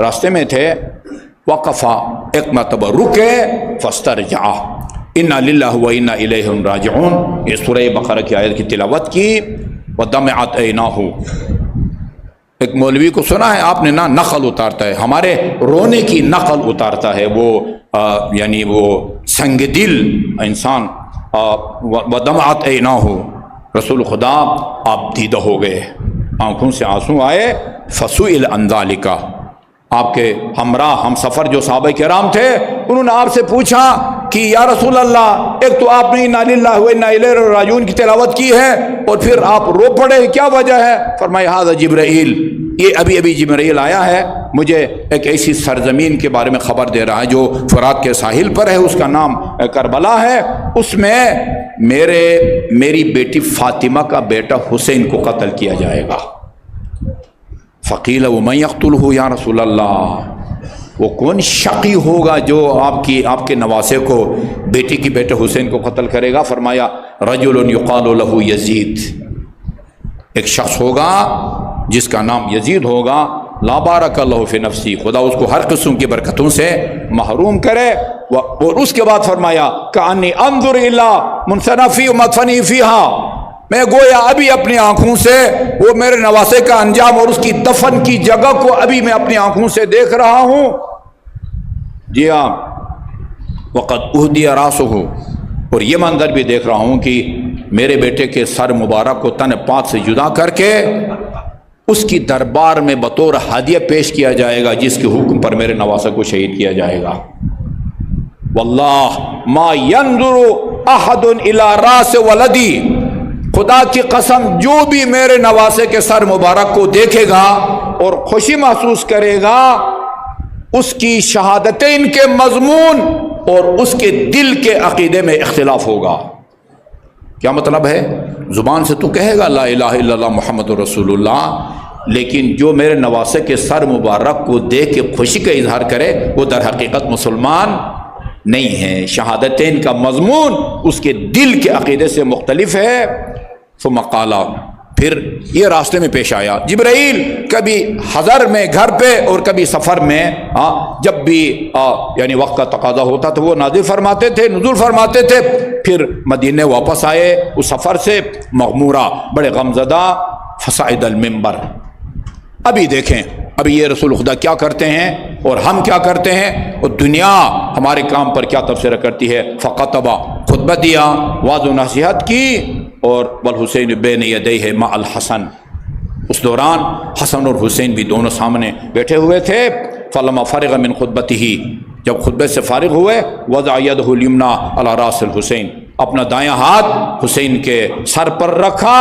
راستے میں تھے، وقفا، ایک مرتبہ رکے، فاسترجع، انا للہ و انا الیہ راجعون، یہ سورہ بقرہ کی آیت کی تلاوت کی۔ ودمعت عیناہ، ایک مولوی کو سنا ہے آپ نے نا، نقل اتارتا ہے، ہمارے رونے کی نقل اتارتا ہے وہ، یعنی وہ سنگ دل انسان۔ ودمعت عیناہ، رسول خدا آپ دیدہ ہو گئے، آنکھوں سے آنسو آئے۔ فسئل عن ذلک، آپ کے ہمراہ ہم سفر جو صحابہ کرام تھے، انہوں نے آپ سے پوچھا کہ یا رسول اللہ، ایک تو آپ نے انا للہ و انا الیہ راجعون کی تلاوت کی ہے، اور پھر آپ رو پڑے، کیا وجہ ہے؟ فرمایا ھذا جبرائیل، یہ ابھی جبرائیل آیا ہے، مجھے ایک ایسی سرزمین کے بارے میں خبر دے رہا ہے جو فرات کے ساحل پر ہے، اس کا نام کربلا ہے، اس میں میری بیٹی فاطمہ کا بیٹا حسین کو قتل کیا جائے گا۔ فقیل ومن یقتلہ یا رسول اللہ، وہ کون شقی ہوگا جو آپ کے نواسے کو، بیٹی کی بیٹے حسین کو قتل کرے گا؟ فرمایا رجل یقال لہ یزید، ایک شخص ہوگا جس کا نام یزید ہوگا، لا بارک اللہ فی نفسی، خدا اس کو ہر قسم کی برکتوں سے محروم کرے۔ اور اس کے بعد فرمایا کانی انظر الی منصرفی مدفنی فیہا، میں گویا ابھی اپنی آنکھوں سے وہ میرے نواسے کا انجام اور اس کی دفن کی جگہ کو ابھی میں اپنی آنکھوں سے دیکھ رہا ہوں۔ جی ہاں، وقت اہدی راسہ، اور یہ منظر بھی دیکھ رہا ہوں کہ میرے بیٹے کے سر مبارک کو تن پاک سے جدا کر کے اس کی دربار میں بطور ہدیہ پیش کیا جائے گا، جس کے حکم پر میرے نواسے کو شہید کیا جائے گا۔ واللہ ما ينظر احد الى راس ولدی، خدا کی قسم جو بھی میرے نواسے کے سر مبارک کو دیکھے گا اور خوشی محسوس کرے گا، اس کی شہادتین کے مضمون اور اس کے دل کے عقیدے میں اختلاف ہوگا۔ کیا مطلب ہے؟ زبان سے تو کہے گا لا الہ الا اللہ محمد رسول اللہ، لیکن جو میرے نواسے کے سر مبارک کو دیکھ کے خوشی کا اظہار کرے وہ در حقیقت مسلمان نہیں ہے۔ شہادتین کا مضمون اس کے دل کے عقیدے سے مختلف ہے۔ ثم قال، پھر یہ راستے میں پیش آیا جبرائیل، کبھی حضر میں گھر پہ اور کبھی سفر میں، جب بھی یعنی وقت کا تقاضا ہوتا تو وہ نازل فرماتے تھے، نزول فرماتے تھے۔ پھر مدینے واپس آئے اس سفر سے مغمورہ، بڑے غمزدہ، فصعد المنبر۔ ابھی دیکھیں ابھی یہ رسول خدا کیا کرتے ہیں اور ہم کیا کرتے ہیں، اور دنیا ہمارے کام پر کیا تبصرہ کرتی ہے۔ فخطبہ، خطبہ دیا، واضح و نصیحت کی، اور والحسین بین یدیہ مع الحسن، اس دوران حسن اور حسین بھی دونوں سامنے بیٹھے ہوئے تھے۔ فلما فرغ من خطبتہ، جب خطبے سے فارغ ہوئے، وضع یدہ الیمنی علی راس الحسین، اپنا دایاں ہاتھ حسین کے سر پر رکھا،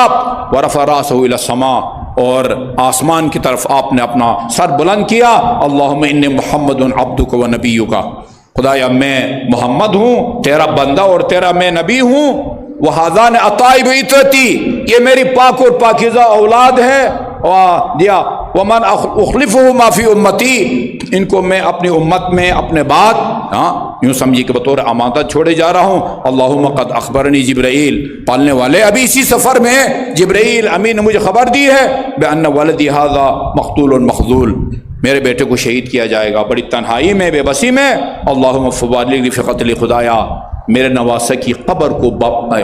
ورفع راسہ الی السماء، اور آسمان کی طرف آپ نے اپنا سر بلند کیا۔ اللہم انی محمد عبدک و نبیک، خدایا میں محمد ہوں، تیرا بندہ اور تیرا میں نبی ہوں۔ وَهَذَانِ أَطَائِبُ عِطْرَتِي، یہ میری پاک اور پاکیزہ اولاد ہے۔ دیا وَمَنْ أُخْلِفُهُ مَا فِي أُمَّتِي، ان کو میں اپنی امت میں اپنے بعد یوں سمجھی کہ بطور امانت چھوڑے جا رہا ہوں۔ اللہم قد اخبرنی جبرائیل، پالنے والے ابھی اسی سفر میں جبرائیل امین نے مجھے خبر دی ہے، بِأَنَّ وَلَدِي هَذَا مَقْتُولٌ مَخْذُولٌ، میرے بیٹے کو شہید کیا جائے گا بڑی تنہائی میں، بے بسی میں۔ اللہم فبارک فی قتل، خدایا میرے نواسے کی قبر کو،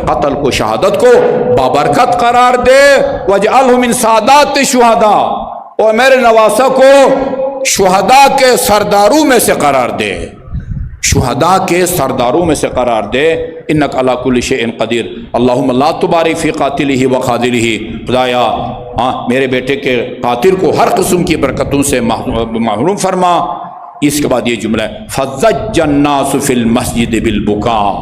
قتل کو، شہادت کو بابرکت قرار دے۔ وَاجْعَلْهُ مِنْ سَادَاتِ الشُّهَدَاء، اور میرے نواسے کو شہداء کے سرداروں میں سے قرار دے، شہداء کے سرداروں میں سے قرار دے۔ انک علی کل شیء قدیر، اللہم لا تبارک فی قاتلہ و خاذلہ، خدایا میرے بیٹے کے قاتل کو ہر قسم کی برکتوں سے محروم فرما۔ اس کے بعد یہ جملہ ہے فَزَجَّ النَّاسُ فِي الْمَسْجِدِ بِالْبُكَاءِ،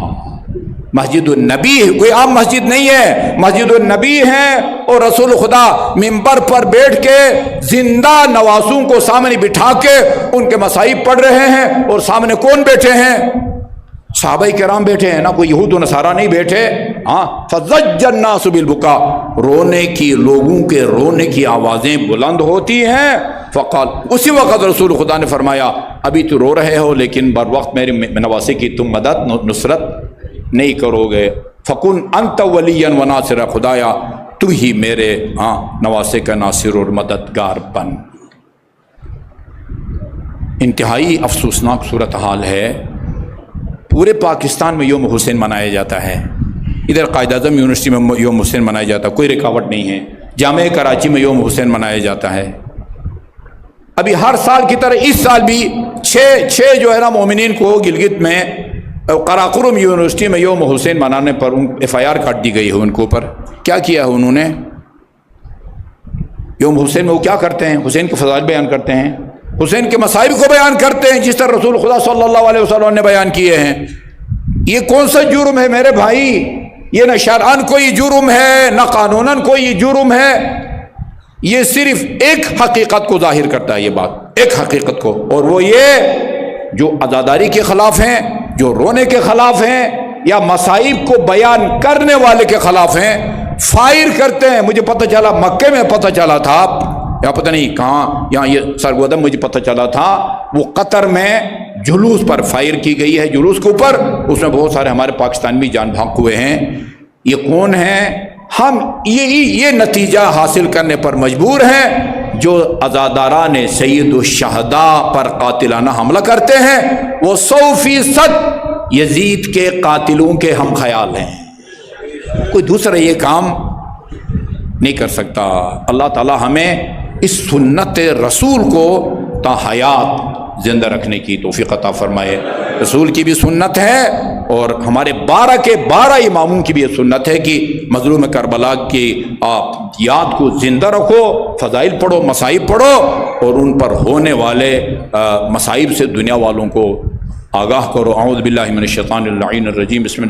مسجد النبی کوئی عام مسجد نہیں ہے، مسجد النبی ہے، اور رسول خدا منبر پر بیٹھ کے زندہ نواسوں کو سامنے بٹھا کے ان کے مصائب پڑھ رہے ہیں، اور سامنے کون بیٹھے ہیں؟ صحابہ کرام بیٹھے ہیں، نہ کوئی یہود و نصارہ نہیں بیٹھے۔ فَزَجَّ النَّاسُ بِالْبُكَاءِ، رونے کی، لوگوں کے رونے کی آوازیں بلند ہوتی ہیں۔ فقال، اسی وقت رسول خدا نے فرمایا ابھی تو رو رہے ہو لیکن بر وقت میرے نواسے کی تم مدد نصرت نہیں کرو گے۔ فکن انت ولیا و ناصرا، خدایا تو ہی میرے نواسے کا ناصر اور مددگار بن۔ انتہائی افسوسناک صورتحال ہے، پورے پاکستان میں یوم حسین منایا جاتا ہے، ادھر قائد اعظم یونیورسٹی میں یوم حسین منایا جاتا ہے، کوئی رکاوٹ نہیں ہے، جامعہ کراچی میں یوم حسین منایا جاتا ہے۔ ابھی ہر سال کی طرح اس سال بھی چھ جو ہے نا مومنین کو گلگت میں قراقرم یونیورسٹی میں یوم حسین منانے پر FIR کاٹ دی گئی ہے ان کے اوپر۔ کیا کیا ہے انہوں نے؟ یوم حسین میں وہ کیا کرتے ہیں؟ حسین کے فضائل بیان کرتے ہیں، حسین کے مصائب کو بیان کرتے ہیں، جس طرح رسول خدا صلی اللہ علیہ وسلم نے بیان کیے ہیں۔ یہ کون سا جرم ہے میرے بھائی؟ یہ نہ شرعاً کوئی جرم ہے، نہ قانوناً کوئی جرم ہے، یہ صرف ایک حقیقت کو ظاہر کرتا ہے، یہ بات ایک حقیقت کو، اور وہ یہ جو عزاداری کے خلاف ہیں، جو رونے کے خلاف ہیں، یا مصائب کو بیان کرنے والے کے خلاف ہیں، فائر کرتے ہیں۔ مجھے پتہ چلا مکے میں، پتہ چلا تھا، یا پتہ نہیں کہاں، یہاں یہ سرگودم مجھے پتہ چلا تھا، وہ قطر میں جلوس پر فائر کی گئی ہے، جلوس کے اوپر، اس میں بہت سارے ہمارے پاکستان بھی جان بھاگ ہوئے ہیں۔ یہ کون ہیں؟ ہم یہ نتیجہ حاصل کرنے پر مجبور ہیں جو عزاداران سید الشہداء پر قاتلانہ حملہ کرتے ہیں، وہ 100% یزید کے قاتلوں کے ہم خیال ہیں۔ کوئی دوسرا یہ کام نہیں کر سکتا۔ اللہ تعالی ہمیں اس سنت رسول کو تا حیات زندہ رکھنے کی توفیق عطا فرمائے۔ رسول کی بھی سنت ہے اور ہمارے 12 کے 12 اماموں کی بھی یہ سنت ہے کہ مظلوم کربلا کی آپ یاد کو زندہ رکھو، فضائل پڑھو، مصائب پڑھو، اور ان پر ہونے والے مصائب سے دنیا والوں کو آگاہ کرو۔ اعوذ باللہ من الشیطان اللعین الرجیم، بسم اللہ۔